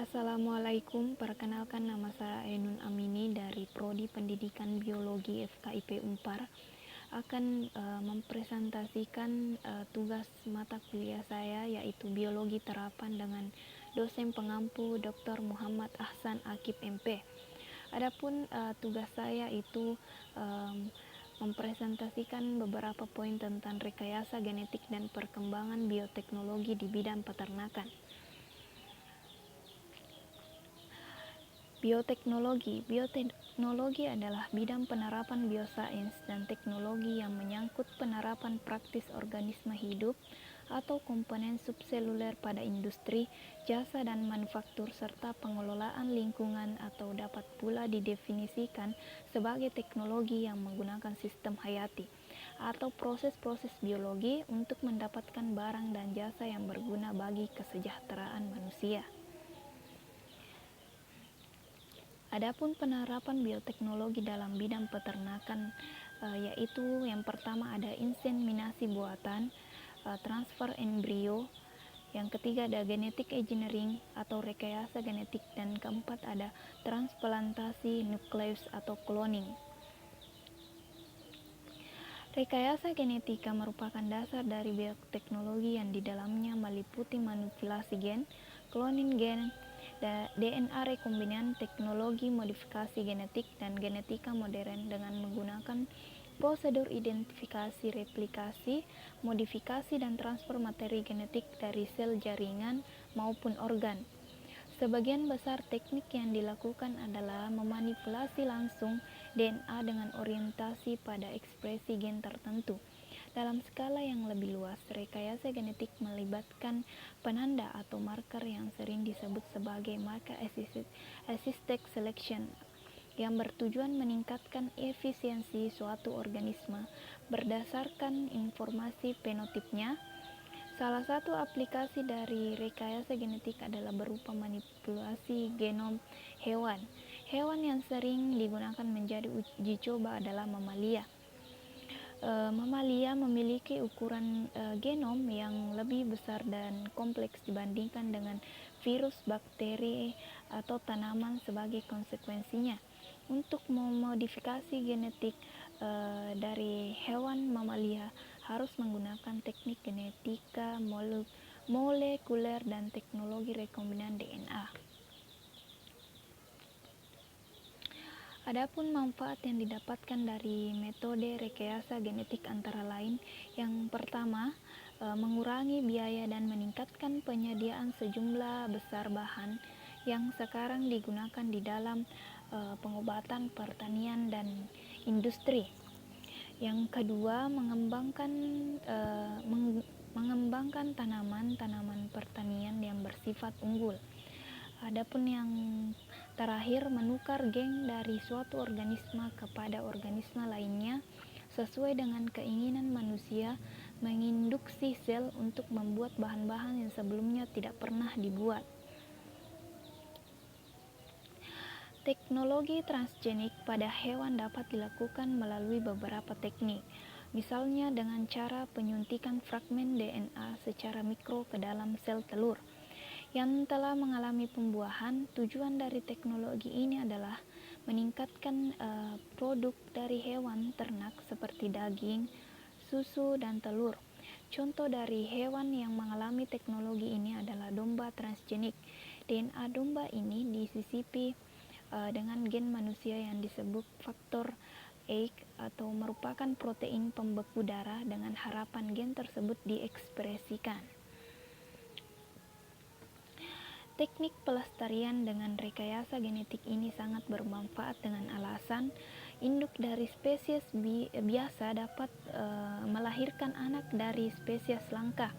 Assalamualaikum, perkenalkan nama saya Ainun Amini dari Prodi Pendidikan Biologi FKIP Unpar akan mempresentasikan tugas mata kuliah saya yaitu Biologi Terapan dengan dosen pengampu Dr. Muhammad Ahsan Akib MP. Adapun tugas saya itu mempresentasikan beberapa poin tentang rekayasa genetik dan perkembangan bioteknologi di bidang peternakan. Bioteknologi adalah bidang penerapan biosains dan teknologi yang menyangkut penerapan praktis organisme hidup atau komponen subseluler pada industri, jasa dan manufaktur serta pengelolaan lingkungan atau dapat pula didefinisikan sebagai teknologi yang menggunakan sistem hayati atau proses-proses biologi untuk mendapatkan barang dan jasa yang berguna bagi kesejahteraan manusia. Adapun penerapan bioteknologi dalam bidang peternakan yaitu yang pertama ada inseminasi buatan, transfer embrio, yang ketiga ada genetic engineering atau rekayasa genetik, dan keempat ada transplantasi nukleus atau cloning. Rekayasa genetika merupakan dasar dari bioteknologi yang di dalamnya meliputi manipulasi gen, cloning gen, DNA rekombinan, teknologi modifikasi genetik, dan genetika modern dengan menggunakan prosedur identifikasi, replikasi, modifikasi, dan transfer materi genetik dari sel jaringan maupun organ. Sebagian besar teknik yang dilakukan adalah memanipulasi langsung DNA dengan orientasi pada ekspresi gen tertentu. Dalam skala yang lebih luas, rekayasa genetik melibatkan penanda atau marker yang sering disebut sebagai marker assisted selection yang bertujuan meningkatkan efisiensi suatu organisme berdasarkan informasi fenotipnya. Salah satu aplikasi dari rekayasa genetik adalah berupa manipulasi genom hewan. Hewan yang sering digunakan menjadi uji coba adalah mamalia. Mamalia memiliki ukuran genom yang lebih besar dan kompleks dibandingkan dengan virus, bakteri, atau tanaman. Sebagai konsekuensinya, untuk memodifikasi genetik dari hewan mamalia harus menggunakan teknik genetika molekuler dan teknologi rekombinan DNA. Adapun manfaat yang didapatkan dari metode rekayasa genetik antara lain, yang pertama, mengurangi biaya dan meningkatkan penyediaan sejumlah besar bahan yang sekarang digunakan di dalam pengobatan, pertanian, dan industri. Yang kedua, mengembangkan tanaman pertanian yang bersifat unggul. Adapun yang terakhir, menukar gen dari suatu organisme kepada organisme lainnya sesuai dengan keinginan manusia, menginduksi sel untuk membuat bahan-bahan yang sebelumnya tidak pernah dibuat. Teknologi transgenik pada hewan dapat dilakukan melalui beberapa teknik, misalnya dengan cara penyuntikan fragmen DNA secara mikro ke dalam sel telur yang telah mengalami pembuahan. Tujuan dari teknologi ini adalah meningkatkan produk dari hewan ternak seperti daging, susu, dan telur. Contoh dari hewan yang mengalami teknologi ini adalah domba transgenik. DNA domba ini disisipi dengan gen manusia yang disebut faktor VIII atau merupakan protein pembeku darah, dengan harapan gen tersebut diekspresikan. Teknik pelestarian dengan rekayasa genetik ini sangat bermanfaat dengan alasan induk dari spesies biasa dapat melahirkan anak dari spesies langka,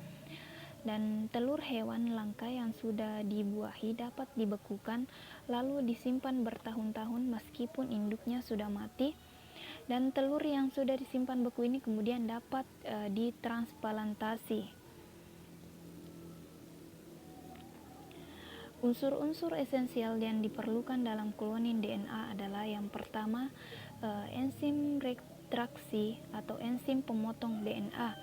dan telur hewan langka yang sudah dibuahi dapat dibekukan lalu disimpan bertahun-tahun meskipun induknya sudah mati, dan telur yang sudah disimpan beku ini kemudian dapat ditransplantasi. Unsur-unsur esensial yang diperlukan dalam cloning DNA adalah yang pertama, enzim retraksi atau enzim pemotong DNA.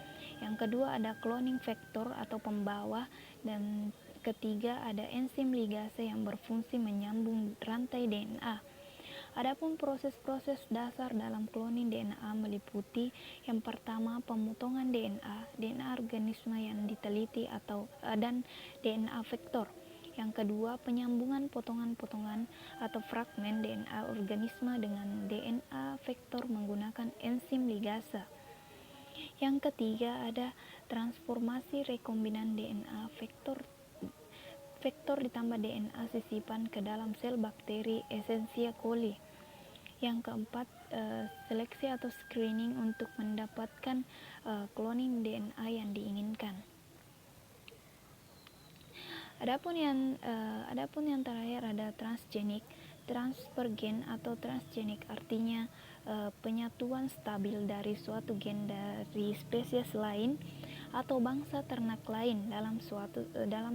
Yang kedua ada cloning vektor atau pembawa, dan ketiga ada enzim ligase yang berfungsi menyambung rantai DNA. Adapun proses-proses dasar dalam kloning DNA meliputi yang pertama pemotongan DNA organisme yang diteliti dan DNA vektor. Yang kedua, penyambungan potongan-potongan atau fragmen DNA organisme dengan DNA vektor menggunakan enzim ligase. Yang ketiga, ada transformasi rekombinan DNA vektor ditambah DNA sisipan ke dalam sel bakteri Escherichia coli. Yang keempat, seleksi atau screening untuk mendapatkan cloning DNA yang diinginkan. Adapun yang terakhir ada transgenik. Transfer gen atau transgenik artinya penyatuan stabil dari suatu gen dari spesies lain atau bangsa ternak lain dalam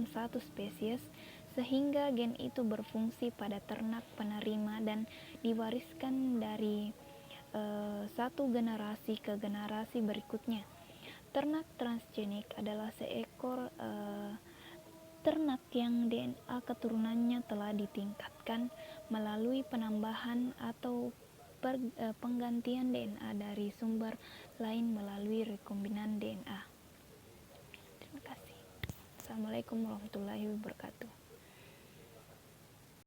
satu spesies, sehingga gen itu berfungsi pada ternak penerima dan diwariskan dari satu generasi ke generasi berikutnya. Ternak transgenik adalah seekor ternak yang DNA keturunannya telah ditingkatkan melalui penambahan atau penggantian DNA dari sumber lain melalui rekombinan DNA. Terima kasih. Assalamualaikum warahmatullahi wabarakatuh.